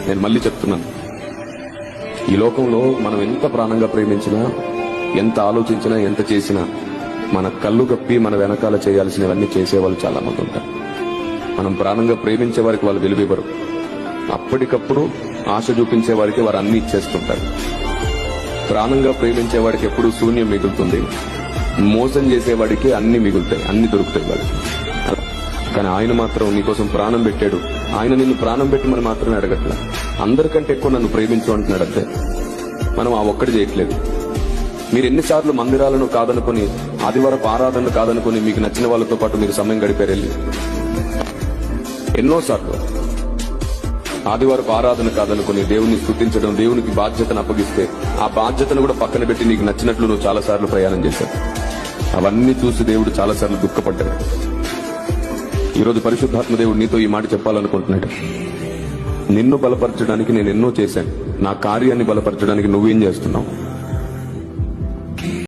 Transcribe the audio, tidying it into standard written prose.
నేను మళ్ళీ చెప్తున్నాను, ఈ లోకంలో మనం ఎంత ప్రాణంగా ప్రేమించినా, ఎంత ఆలోచించినా, ఎంత చేసినా మన కళ్ళు కప్పి మన వెనకాల చేయాల్సినవన్నీ చేసేవాళ్ళు చాలా మంది ఉంటారు. మనం ప్రాణంగా ప్రేమించే వారికి వాళ్ళు విలువివ్వరు. అప్పటికప్పుడు ఆశ చూపించే వారికి వారు అన్ని ఇచ్చేస్తుంటారు. ప్రాణంగా ప్రేమించే వాడికి ఎప్పుడూ శూన్యం మిగులుతుంది. మోసం చేసేవాడికి అన్ని మిగులుతాయి, అన్ని దొరుకుతాయి వాడికి. కానీ ఆయన మాత్రం నీకోసం ప్రాణం పెట్టాడు. ఆయన నిన్ను ప్రాణం పెట్టమని మాత్రమే అడగట్లా, అందరికంటే ఎక్కువ నన్ను ప్రేమించు అంటున్నాడు. అంతే. మనం ఆ ఒక్కటి చేయట్లేదు. మీరు ఎన్నిసార్లు మందిరాలను కాదనుకుని, ఆదివారపు ఆరాధనలు కాదనుకుని మీకు నచ్చిన వాళ్ళతో పాటు మీరు సమయం గడిపారు వెళ్ళి? ఎన్నోసార్లు ఆదివారపు ఆరాధన కాదనుకుని దేవుని స్తుతించడం, దేవునికి బాధ్యతను అప్పగిస్తే ఆ బాధ్యతను కూడా పక్కన పెట్టి నీకు నచ్చినట్లు నువ్వు చాలాసార్లు ప్రయాణం చేశావు. అవన్నీ చూసి దేవుడు చాలాసార్లు దుఃఖపడ్డాడు. ఈరోజు పరిశుద్ధాత్మ దేవుడు నీతో ఈ మాట చెప్పాలనుకుంటున్నాడు. నిన్ను బలపరచడానికి నేను ఎన్నో చేశాను, నా కార్యాన్ని బలపరచడానికి నువ్వేం చేస్తున్నావు?